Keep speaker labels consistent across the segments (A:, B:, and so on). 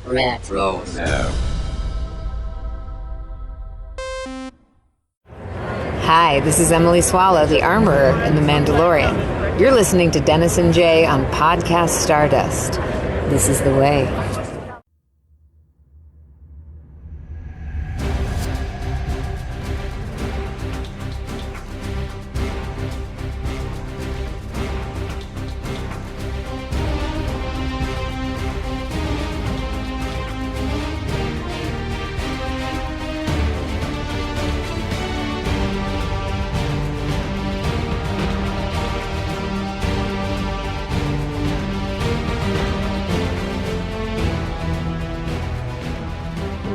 A: Retro.
B: Hi, this is Emily Swallow, the Armorer in The Mandalorian. You're listening to Dennis and Jay on Podcast Stardust. This is the way.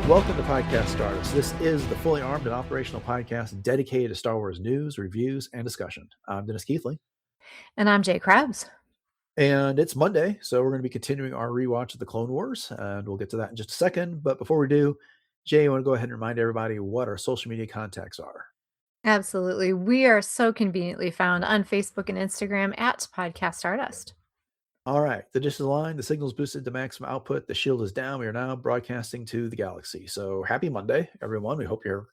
C: Welcome to Podcast Stardust. This is the fully armed and operational podcast dedicated to Star Wars news, reviews, and discussion. I'm Dennis Keithley.
D: And I'm Jay Krabs.
C: And it's Monday, so we're going to be continuing our rewatch of the Clone Wars, and we'll get to that in just a second. But before we do, Jay, you want to go ahead and remind everybody what our social media contacts are?
D: Absolutely. We are so conveniently found on Facebook and Instagram at Podcast Stardust.
C: All right. The dish is aligned. The signal's boosted to maximum output. The shield is down. We are now broadcasting to the galaxy. So happy Monday, everyone. We hope your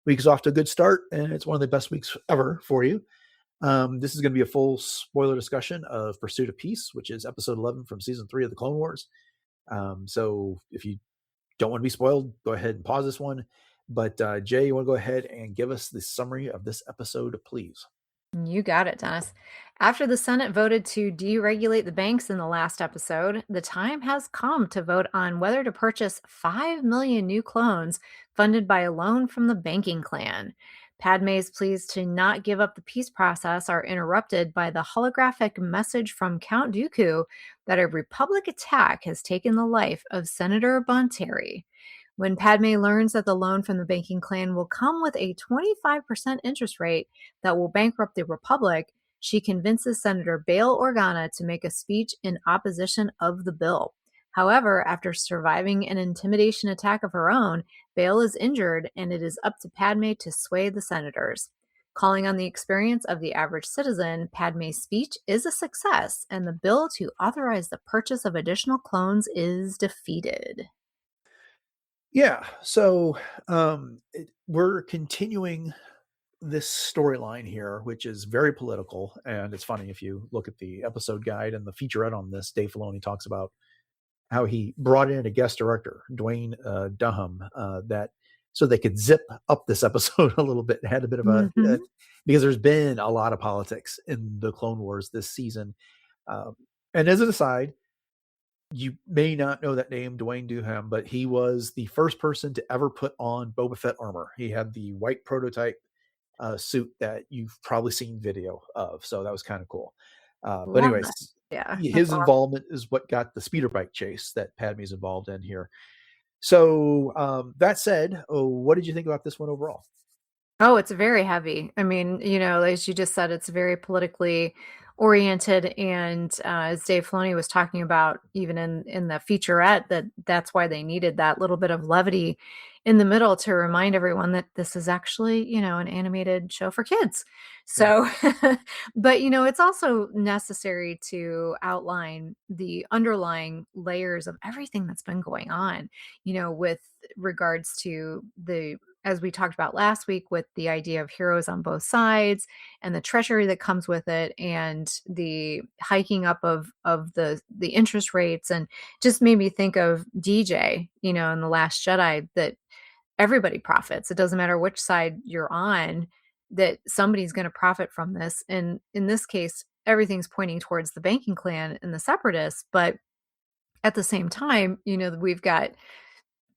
C: week is off to a good start, and it's one of the best weeks ever for you. This is going to be a full spoiler discussion of Pursuit of Peace, which is episode 11 from season 3 of the Clone Wars. So if you don't want to be spoiled, go ahead and pause this one. But Jay, you want to go ahead and give us the summary of this episode, please?
D: You got it, Dennis. After the Senate voted to deregulate the banks in the last episode, the time has come to vote on whether to purchase 5 million new clones funded by a loan from the banking clan. Padmé's pleas to not give up the peace process are interrupted by the holographic message from Count Dooku that a Republic attack has taken the life of Senator Bonteri. When Padmé learns that the loan from the banking clan will come with a 25% interest rate that will bankrupt the Republic, she convinces Senator Bail Organa to make a speech in opposition of the bill. However, after surviving an intimidation attack of her own, Bail is injured, and it is up to Padmé to sway the senators. Calling on the experience of the average citizen, Padmé's speech is a success, and the bill to authorize the purchase of additional clones is defeated.
C: Yeah, so we're continuing this storyline here, which is very political. And it's funny, if you look at the episode guide and the featurette on this, Dave Filoni talks about how he brought in a guest director, Dwayne Duham, that so they could zip up this episode a little bit. It had a bit of a because there's been a lot of politics in the Clone Wars this season. And as an aside, you may not know that name, Dwayne Duham, but he was the first person to ever put on Boba Fett armor. He had the white prototype suit that you've probably seen video of. So that was kind of cool. But anyways, his involvement is what got the speeder bike chase that Padmé's involved in here. So that said, what did you think about this one overall?
D: Oh, it's very heavy. I mean, as you just said, it's very politically oriented. And as Dave Filoni was talking about, even in the featurette, that's why they needed that little bit of levity in the middle to remind everyone that this is actually, an animated show for kids. So, but, it's also necessary to outline the underlying layers of everything that's been going on, with regards to as we talked about last week, with the idea of heroes on both sides and the treachery that comes with it, and the hiking up of the interest rates, and just made me think of DJ, in The Last Jedi, that everybody profits. It doesn't matter which side you're on, that somebody's going to profit from this. And in this case, everything's pointing towards the banking clan and the Separatists. But at the same time, we've got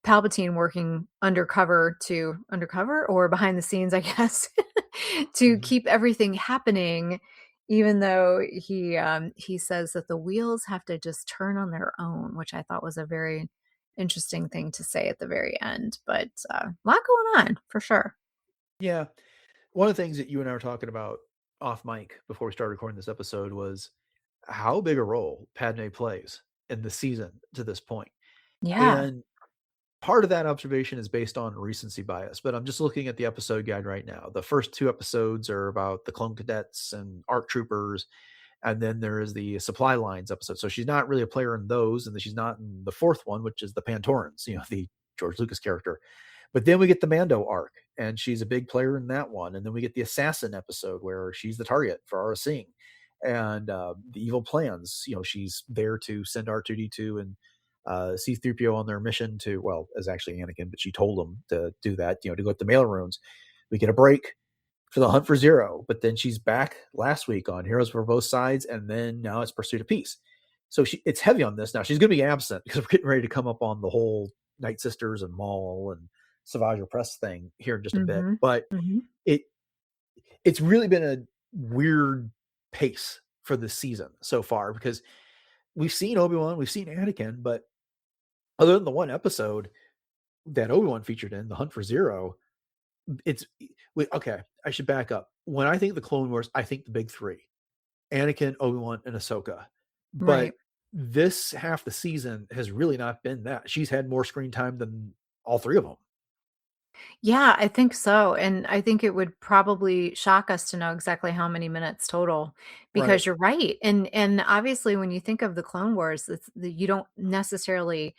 D: Palpatine working undercover or behind the scenes, I guess, to keep everything happening, even though he says that the wheels have to just turn on their own, which I thought was a very interesting thing to say at the very end. But a lot going on for sure.
C: Yeah. One of the things that you and I were talking about off mic before we started recording this episode was how big a role Padmé plays in the season to this point.
D: Yeah.
C: And part of that observation is based on recency bias, but I'm just looking at the episode guide right now. The first 2 episodes are about the clone cadets and ARC troopers, And then there is the Supply Lines episode. So she's not really a player in those, and then she's not in the fourth one, which is the Pantorans, the George Lucas character. But then we get the Mando arc, and she's a big player in that one. And then we get the Assassin episode where she's the target for Aurra Sing. And the Evil Plans, she's there to send R2-D2 and C-3PO on their mission to, well, as actually Anakin, but she told him to do that, to go at the mail rooms. We get a break for the Hunt for Zero, but then she's back last week on Heroes for Both Sides, and then now it's Pursuit of Peace. So it's heavy on this now. She's going to be absent because we're getting ready to come up on the whole Night Sisters and Maul and Savage Opress thing here in just a bit. But it's really been a weird pace for this season so far, because we've seen Obi-Wan, we've seen Anakin, but other than the one episode that Obi-Wan featured in, The Hunt for Zero, okay, I should back up. When I think of the Clone Wars, I think the big three: Anakin, Obi-Wan, and Ahsoka. But this half the season has really not been that. She's had more screen time than all three of them.
D: Yeah, I think so. And I think it would probably shock us to know exactly how many minutes total, because you're right. And obviously when you think of the Clone Wars, you don't necessarily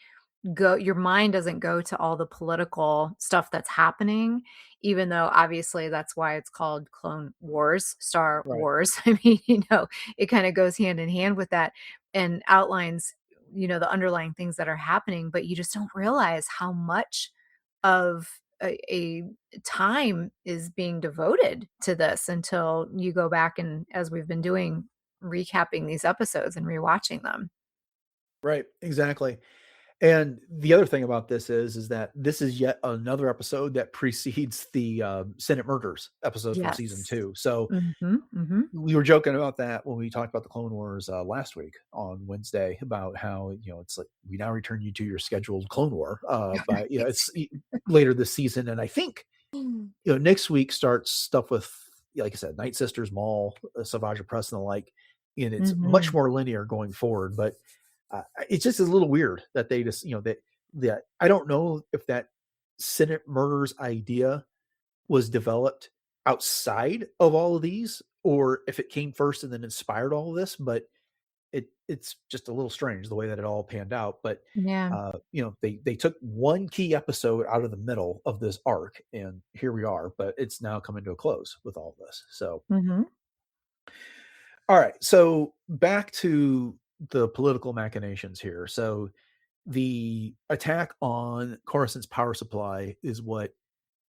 D: your mind doesn't go to all the political stuff that's happening, even though obviously that's why it's called Clone Wars, Star Wars. I mean, it kind of goes hand in hand with that and outlines, the underlying things that are happening, but you just don't realize how much of a time is being devoted to this until you go back and, as we've been doing, recapping these episodes and rewatching them.
C: Right, exactly. And the other thing about this is that this is yet another episode that precedes the Senate Murders episode from season 2. So we were joking about that when we talked about the Clone Wars last week on Wednesday, about how, it's like we now return you to your scheduled Clone War. But, it's later this season. And I think, next week starts stuff with, like I said, Night Sisters, Maul, Savage Opress, and the like. And it's much more linear going forward. But it's just a little weird that they just, that I don't know if that Senate Murders idea was developed outside of all of these, or if it came first and then inspired all of this, but it's just a little strange the way that it all panned out. But they took one key episode out of the middle of this arc, and here we are, but it's now coming to a close with all of this. So all right, so back to the political machinations here. So the attack on Coruscant's power supply is what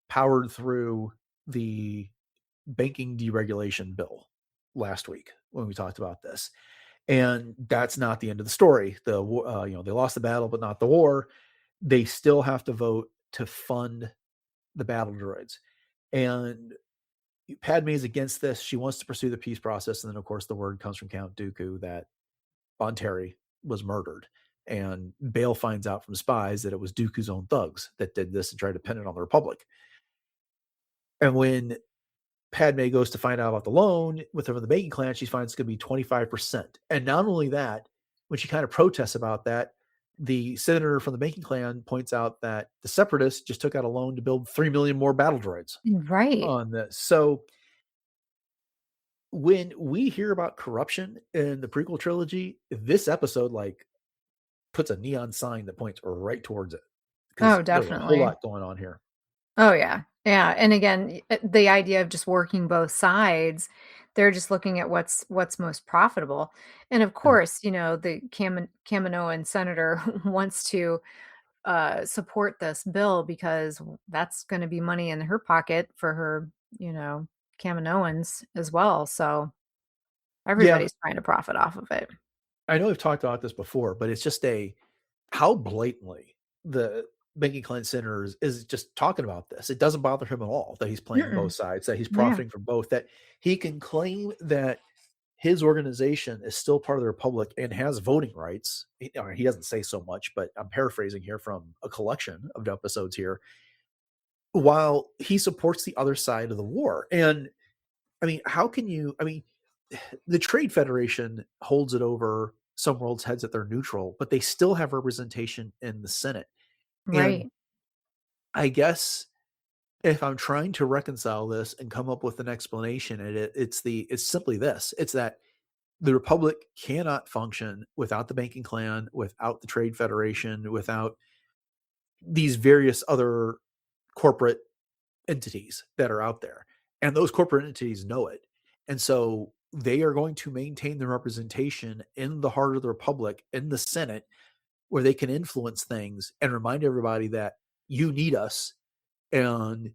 C: powered through the banking deregulation bill last week when we talked about this. And that's not the end of the story. They lost the battle, but not the war. They still have to vote to fund the battle droids. And Padmé is against this. She wants to pursue the peace process. And then, of course, the word comes from Count Dooku that Bonteri was murdered, and Bail finds out from spies that it was Dooku's own thugs that did this and tried to pin it on the Republic. And when Padmé goes to find out about the loan with her from the Bacon clan, she finds it's going to be 25%. And not only that, when she kind of protests about that, the senator from the Bacon clan points out that the Separatists just took out a loan to build 3 million more battle droids on this. So when we hear about corruption in the prequel trilogy, this episode puts a neon sign that points right towards it.
D: Oh, definitely.
C: There's a whole lot going on here.
D: Oh, yeah. Yeah. And again, the idea of just working both sides, they're just looking at what's most profitable. And of course, the Kaminoan senator wants to support this bill because that's going to be money in her pocket for her, Kaminoans as well. So everybody's trying to profit off of it.
C: I know we've talked about this before, but it's just how blatantly the Banking Clan Center is just talking about this. It doesn't bother him at all that he's playing both sides, that he's profiting from both, that he can claim that his organization is still part of the Republic and has voting rights. He doesn't say so much, but I'm paraphrasing here from a collection of episodes here, while he supports the other side of the war. And I mean, the Trade Federation holds it over some world's heads that they're neutral, but they still have representation in the Senate.
D: Right.
C: And I guess if I'm trying to reconcile this and come up with an explanation, it's simply this. It's that the Republic cannot function without the banking clan, without the Trade Federation, without these various other corporate entities that are out there. And those corporate entities know it. And so they are going to maintain their representation in the heart of the Republic, in the Senate, where they can influence things and remind everybody that you need us. And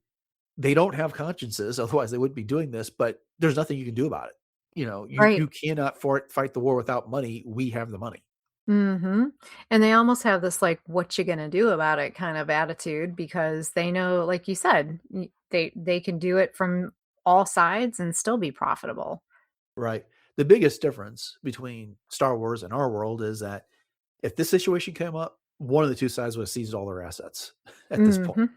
C: they don't have consciences, otherwise they wouldn't be doing this, but there's nothing you can do about it. You cannot fight the war without money. We have the money.
D: Mm-hmm. And they almost have this like, what you gonna do about it kind of attitude, because they know, like you said, they can do it from all sides and still be profitable.
C: Right. The biggest difference between Star Wars and our world is that if this situation came up, one of the two sides would have seized all their assets at this point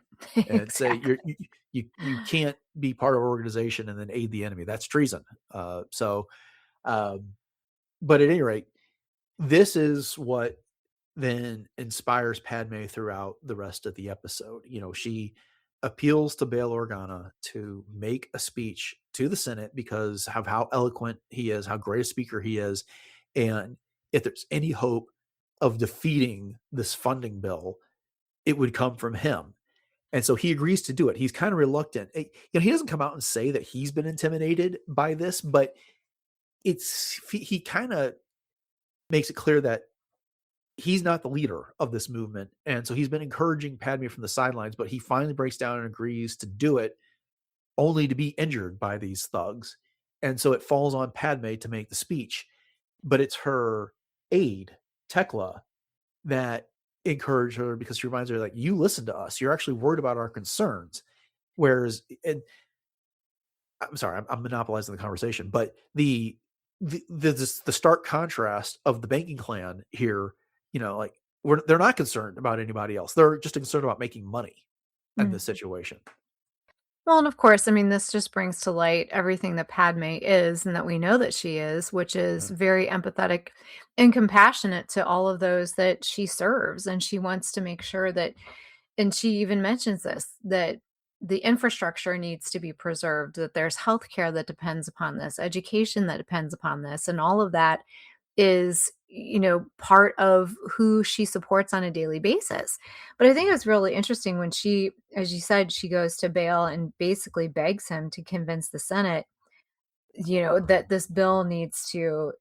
C: and say
D: Exactly.
C: you can't be part of an organization and then aid the enemy. That's treason. But at any rate, this is what then inspires Padme throughout the rest of the episode. She appeals to Bail Organa to make a speech to the Senate because of how eloquent he is, how great a speaker he is. And if there's any hope of defeating this funding bill, it would come from him. And so he agrees to do it. He's kind of reluctant. He doesn't come out and say that he's been intimidated by this, but he kind of makes it clear that he's not the leader of this movement. And so he's been encouraging Padme from the sidelines, but he finally breaks down and agrees to do it, only to be injured by these thugs. And so it falls on Padme to make the speech, but it's her aide, Tekla, that encouraged her because she reminds her, like, you listen to us. You're actually worried about our concerns. Whereas, and I'm sorry, I'm monopolizing the conversation, but the stark contrast of the banking clan here, like they're not concerned about anybody else. They're just concerned about making money in this situation.
D: Well, and of course, I mean, this just brings to light everything that Padme is and that we know that she is, which is very empathetic and compassionate to all of those that she serves. And she wants to make sure that, and she even mentions this, that the infrastructure needs to be preserved, that there's healthcare that depends upon this, education that depends upon this, and all of that is, part of who she supports on a daily basis. But I think it was really interesting when she, as you said, she goes to Bail and basically begs him to convince the Senate, that this bill needs to,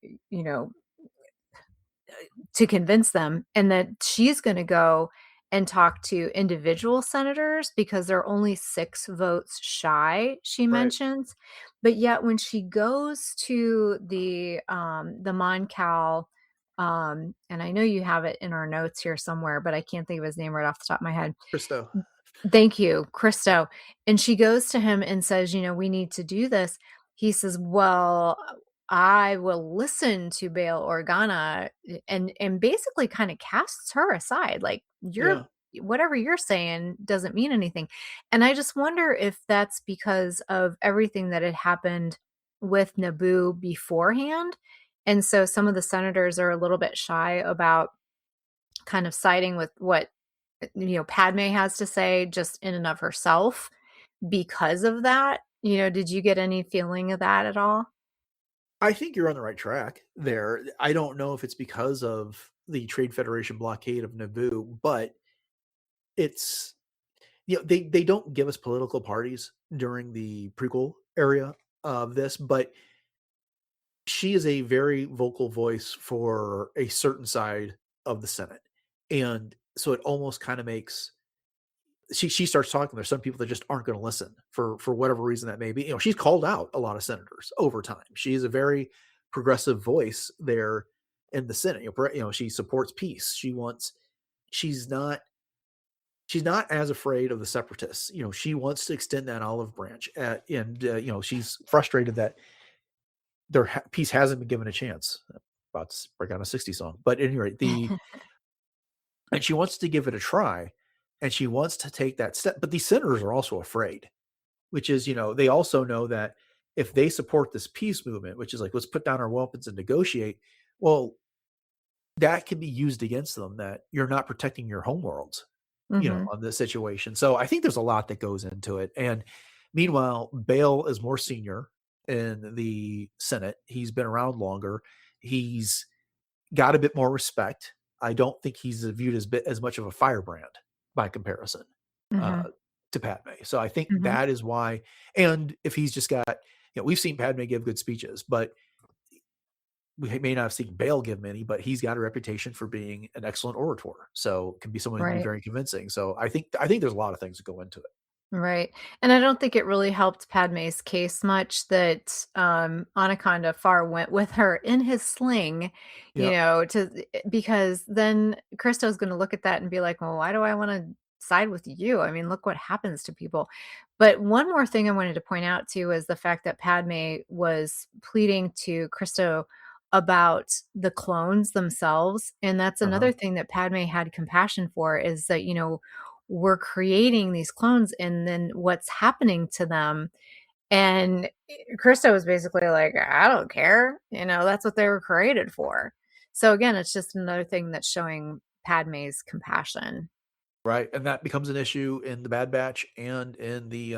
D: to convince them, and that she's going to go and talk to individual senators because they're only 6 votes shy, she mentions. But yet when she goes to the Mon Cal, and I know you have it in our notes here somewhere, but I can't think of his name right off the top of my head.
C: Christo.
D: Thank you, Christo. And she goes to him and says, we need to do this. He says, well, I will listen to Bail Organa, and basically kind of casts her aside. Like, whatever you're saying doesn't mean anything. And I just wonder if that's because of everything that had happened with Naboo beforehand. And so some of the senators are a little bit shy about kind of siding with what, Padme has to say just in and of herself because of that. Did you get any feeling of that at all?
C: I think you're on the right track there. I don't know if it's because of the Trade Federation blockade of Naboo, but it's, they don't give us political parties during the prequel area of this, but she is a very vocal voice for a certain side of the Senate. And so it almost kind of makes, she starts talking. There's some people that just aren't going to listen for whatever reason that may be. She's called out a lot of senators over time. She is a very progressive voice there in the Senate. She supports peace. She's not as afraid of the Separatists. She wants to extend that olive branch and she's frustrated that their peace hasn't been given a chance. About to break out a 60 song, but anyway, and she wants to give it a try. And she wants to take that step, but these senators are also afraid, which is, they also know that if they support this peace movement, which is like, let's put down our weapons and negotiate, well, that can be used against them, that you're not protecting your homeworlds, on this situation. So I think there's a lot that goes into it. And meanwhile, Bail is more senior in the Senate. He's been around longer. He's got a bit more respect. I don't think he's viewed as much of a firebrand by comparison
D: Mm-hmm.
C: to Padme. So I think
D: Mm-hmm.
C: that is why. And if he's just got, we've seen Padme give good speeches, but we may not have seen Bale give many, but he's got a reputation for being an excellent orator. So can be someone who can be
D: Right.
C: very convincing. So I think there's a lot of things that go into it.
D: Right. And I don't think it really helped Padme's case much that Anaconda Farr went with her in his sling,
C: Yep.
D: because then Christo's going to look at that and be like, well, why do I want to side with you? I mean, look what happens to people. But one more thing I wanted to point out too is the fact that Padme was pleading to Christo about the clones themselves. And that's another thing that Padme had compassion for, is that, we're creating these clones and then what's happening to them. And Krista was basically like, I don't care. That's what they were created for. So again, it's just another thing that's showing Padme's compassion.
C: Right. And that becomes an issue in the Bad Batch and in the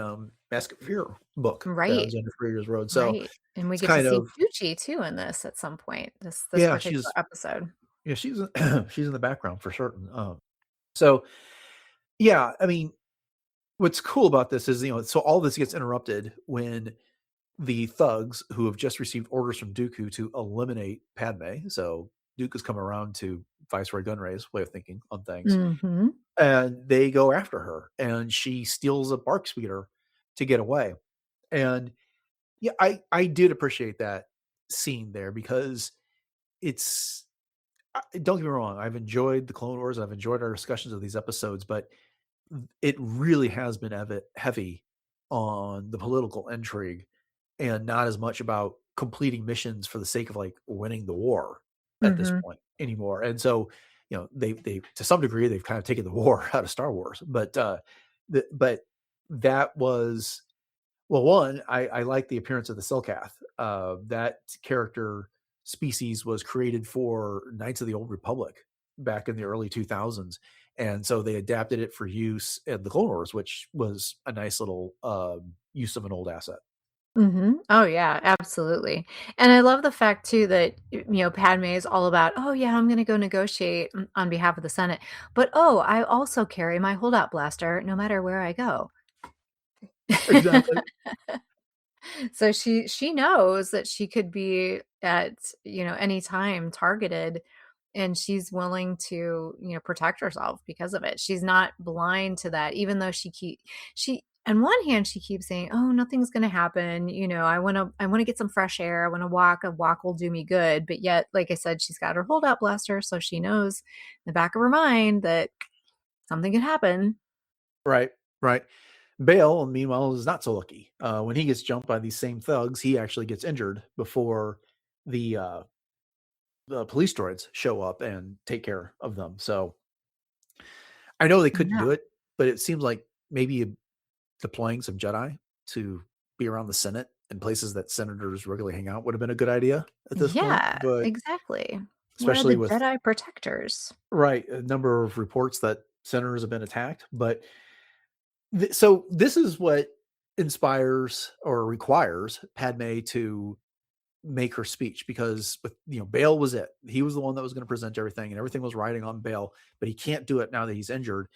C: Mask of Fear book that
D: Right.
C: Alexander Freer's wrote. So
D: Right. And we
C: it's
D: get to
C: kind
D: see
C: of,
D: Tucci too in this at some point, this
C: yeah,
D: particular episode.
C: she's she's in the background for certain. So yeah, I mean, what's cool about this is, so all this gets interrupted when the thugs who have just received orders from Dooku to eliminate Padme. So Dooku's come around to Viceroy Gunray's way of thinking on things.
D: Mm-hmm.
C: And they go after her, and she steals a bark speeder to get away. And yeah, I did appreciate that scene there, because it's, don't get me wrong, I've enjoyed the Clone Wars, I've enjoyed our discussions of these episodes, but it really has been heavy on the political intrigue and not as much about completing missions for the sake of like winning the war at this
D: Mm-hmm.
C: point anymore. And so, they to some degree they've kind of taken the war out of Star Wars, but but that was, well, one, I like the appearance of the Selkath. That character species was created for Knights of the Old Republic back in the early 2000s. And so they adapted it for use in the Clone Wars, which was a nice little use of an old asset.
D: Mm-hmm. Oh yeah, absolutely. And I love the fact too that Padme is all about, oh yeah, I'm going to go negotiate on behalf of the Senate, but oh, I also carry my holdout blaster no matter where I go.
C: Exactly.
D: So she knows that she could be at any time targeted, and she's willing to protect herself because of it. She's not blind to that, even though she on one hand she keeps saying, oh, nothing's going to happen, I want to get some fresh air, I want to walk, a walk will do me good, but yet, like I said, she's got her holdout blaster, so she knows in the back of her mind that something could happen.
C: Right. Bale, meanwhile, is not so lucky. When he gets jumped by these same thugs, he actually gets injured before the police droids show up and take care of them. So I know they couldn't
D: Yeah.
C: do it, but it seems like maybe deploying some Jedi to be around the Senate and places that senators regularly hang out would have been a good idea at this point.
D: Yeah,
C: But
D: exactly. Where are
C: especially
D: the
C: with,
D: Jedi protectors?
C: right, a number of reports that senators have been attacked. But so this is what inspires or requires Padme to make her speech, because with Bale was it. He was the one that was going to present everything, and everything was riding on Bale, but he can't do it now that he's injured.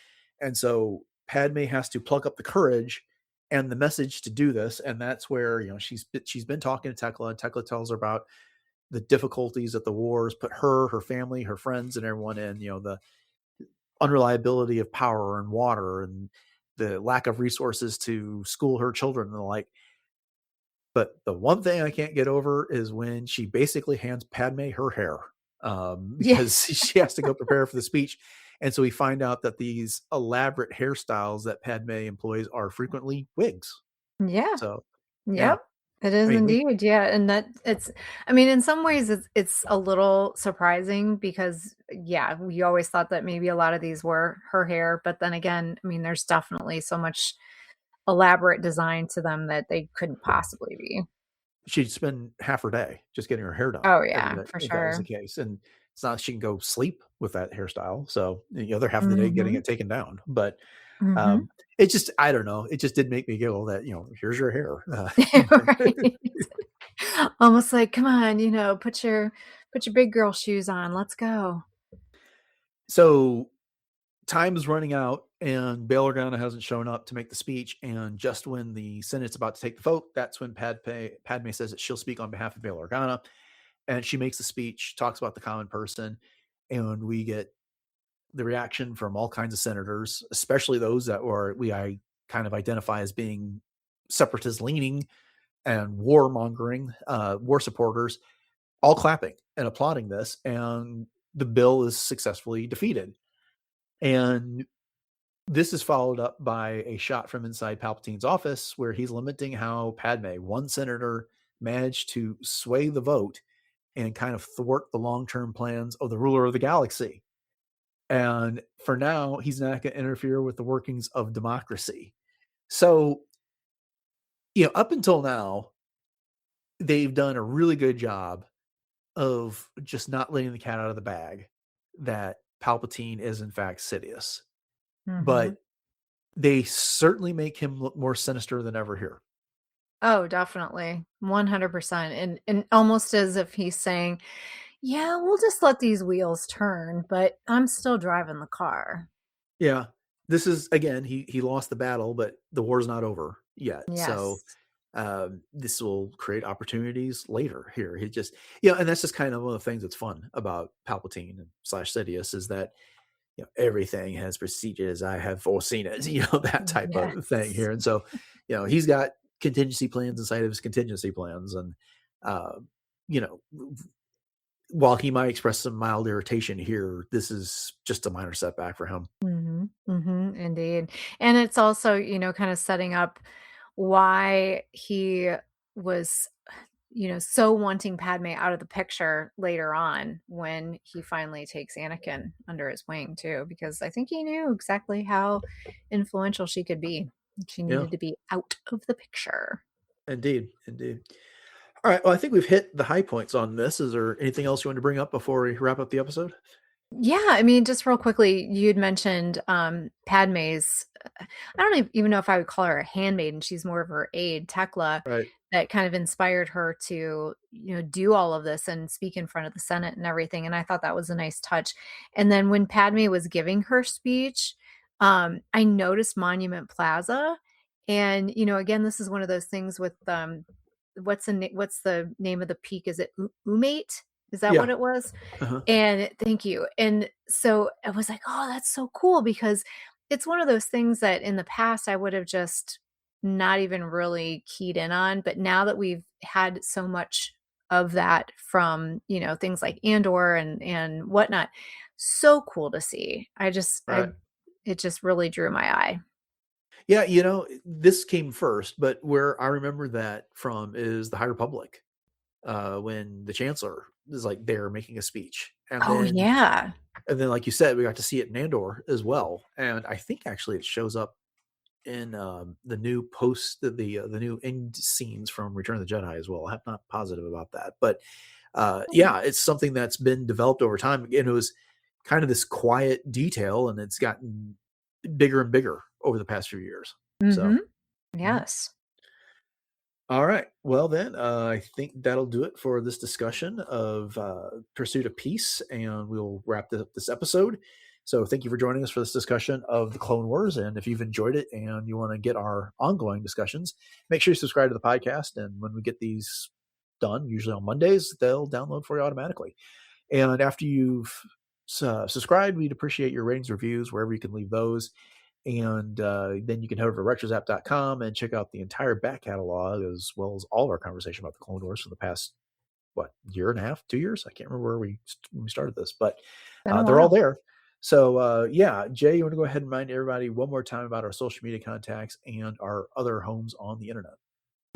C: And so Padme has to pluck up the courage and the message to do this. And that's where she's been talking to Tekla, and Tekla tells her about the difficulties that the wars put her family, her friends, and everyone in. The unreliability of power and water, and the lack of resources to school her children and the like. But the one thing I can't get over is when she basically hands Padme her hair,
D: Yeah.
C: because she has to go prepare for the speech. And so we find out that these elaborate hairstyles that Padme employs are frequently wigs.
D: Yeah.
C: So, yeah,
D: Yep. It is
C: I mean,
D: indeed. Yeah. And that I mean, in some ways it's a little surprising because yeah, we always thought that maybe a lot of these were her hair, but then again, I mean, there's definitely so much elaborate design to them that they couldn't possibly be.
C: she'd spend half her day just getting her hair done
D: Oh yeah, for
C: if that was the
D: sure.
C: case. And it's not, she can go sleep with that hairstyle. So the other half of the day getting
D: Mhm.
C: it taken down. But
D: Mhm.
C: It just, I don't know. It just did make me giggle that, here's your hair.
D: Right. Almost like, "Come on, put your big girl shoes on. Let's go."
C: So time is running out and Bail Organa hasn't shown up to make the speech. And just when the Senate's about to take the vote, that's when Padme says that she'll speak on behalf of Bail Organa. And she makes the speech, talks about the common person. And we get the reaction from all kinds of senators, especially those that I kind of identify as being separatist leaning and warmongering, war supporters, all clapping and applauding this. And the bill is successfully defeated. And this is followed up by a shot from inside Palpatine's office where he's lamenting how Padme, one senator, managed to sway the vote and kind of thwart the long-term plans of the ruler of the galaxy. And for now, he's not going to interfere with the workings of democracy. So, up until now, they've done a really good job of just not letting the cat out of the bag that Palpatine is in fact Sidious.
D: Mhm.
C: But they certainly make him look more sinister than ever here.
D: Oh, definitely. 100%. And almost as if he's saying, "Yeah, we'll just let these wheels turn, but I'm still driving the car."
C: Yeah. This is, again, he lost the battle, but the war's not over yet. So
D: Yes.
C: this will create opportunities later here. He just, and that's just kind of one of the things that's fun about Palpatine and / Sidious is that, everything has proceeded as I have foreseen it, that type of thing
D: Yes.
C: here. And so, he's got contingency plans inside of his contingency plans. And, while he might express some mild irritation here, this is just a minor setback for him.
D: Mhm. Mhm. Indeed. And it's also, kind of setting up why he was, so wanting Padme out of the picture later on when he finally takes Anakin under his wing too, because I think he knew exactly how influential she could be. She
C: Yeah,
D: needed to be out of the picture.
C: indeed. Indeed. All right. Well, I think we've hit the high points on this. Is there anything else you want to bring up before we wrap up the episode?
D: Yeah, I mean, just real quickly, you'd mentioned Padme's. I don't even know if I would call her a handmaiden. She's more of her aide, Tekla,
C: Right.
D: that kind of inspired her to, do all of this and speak in front of the Senate and everything. And I thought that was a nice touch. And then when Padme was giving her speech, I noticed Monument Plaza, and again, this is one of those things with what's the name of the peak? Is it Umate? Is that
C: Yeah.
D: what it was?
C: Uh-huh.
D: And thank you. And so I was like, "Oh, that's so cool," because it's one of those things that in the past I would have just not even really keyed in on, but now that we've had so much of that from, things like Andor and whatnot, so cool to see.
C: Right.
D: It just really drew my eye.
C: Yeah. This came first, but where I remember that from is the High Republic, when the Chancellor is like there making a speech.
D: Oh, yeah.
C: And then, like you said, we got to see it in Andor as well. And I think actually it shows up in the new the new end scenes from Return of the Jedi as well. I'm not positive about that, but yeah, it's something that's been developed over time, and it was kind of this quiet detail, and it's gotten bigger and bigger over the past few years. So,
D: Mhm.
C: mhm.
D: Yes.
C: All right. Well, then, I think that'll do it for this discussion of Pursuit of Peace, and we'll wrap up this episode. So, thank you for joining us for this discussion of the Clone Wars. And if you've enjoyed it and you want to get our ongoing discussions, make sure you subscribe to the podcast. And when we get these done, usually on Mondays, they'll download for you automatically. And after you've subscribed, we'd appreciate your ratings, reviews, wherever you can leave those. And then you can head over to retrozapp.com and check out the entire back catalog, as well as all of our conversation about the Clone Wars for the past, year and a half, 2 years? I can't remember where we started this, but
D: Been a
C: they're all
D: while.
C: there. So, yeah, Jay, you want to go ahead and remind everybody one more time about our social media contacts and our other homes on the internet?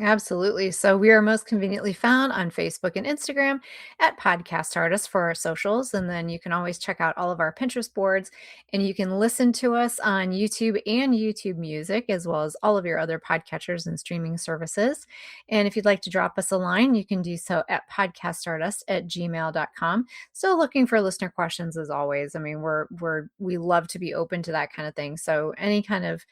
D: Absolutely. So we are most conveniently found on Facebook and Instagram at Podcast Stardust for our socials. And then you can always check out all of our Pinterest boards, and you can listen to us on YouTube and YouTube Music, as well as all of your other podcatchers and streaming services. And if you'd like to drop us a line, you can do so at podcaststardust@gmail.com. Still looking for listener questions as always. I mean, we love to be open to that kind of thing. So any kind of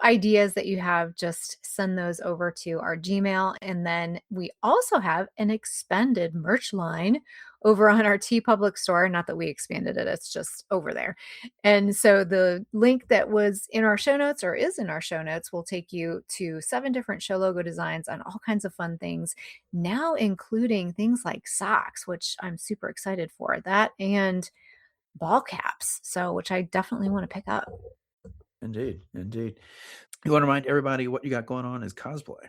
D: ideas that you have, just send those over to our Gmail. And then we also have an expanded merch line over on our TeePublic store. Not that we expanded it, it's just over there. And so the link that was in our show notes, or is in our show notes, will take you to 7 different show logo designs on all kinds of fun things, now including things like socks, which I'm super excited for that, and ball caps, so which I definitely want to pick up.
C: Indeed. You want to remind everybody what you got going on is cosplay.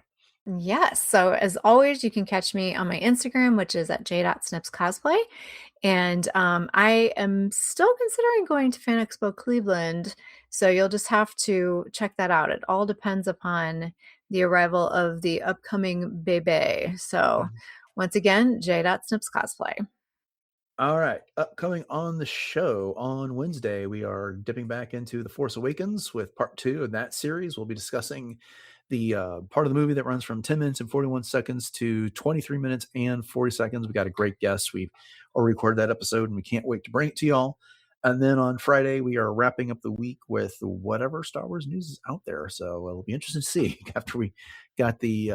D: Yes. So as always, you can catch me on my Instagram, which is at j.snipscosplay. And I am still considering going to Fan Expo Cleveland. So you'll just have to check that out. It all depends upon the arrival of the upcoming bebe. So once again, j.snipscosplay.
C: All right. Upcoming on the show on Wednesday, we are dipping back into The Force Awakens with part 2 of that series. We'll be discussing the part of the movie that runs from 10 minutes and 41 seconds to 23 minutes and 40 seconds. We got a great guest. We've already recorded that episode, and we can't wait to bring it to y'all. And then on Friday, we are wrapping up the week with whatever Star Wars news is out there. So it'll be interesting to see after we got the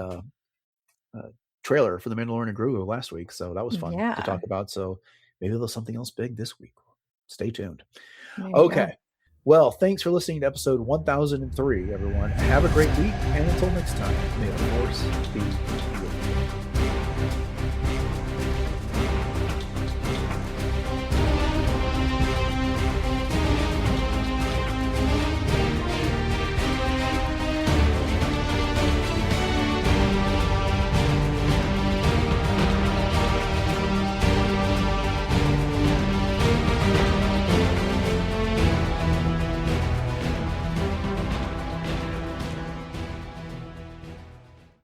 C: trailer for The Mandalorian and Grogu last week. So that was fun to talk about. So maybe there's something else big this week. Stay tuned. Okay. Well, thanks for listening to episode 1003, everyone. Have a great week. And until next time, may the Force be with you.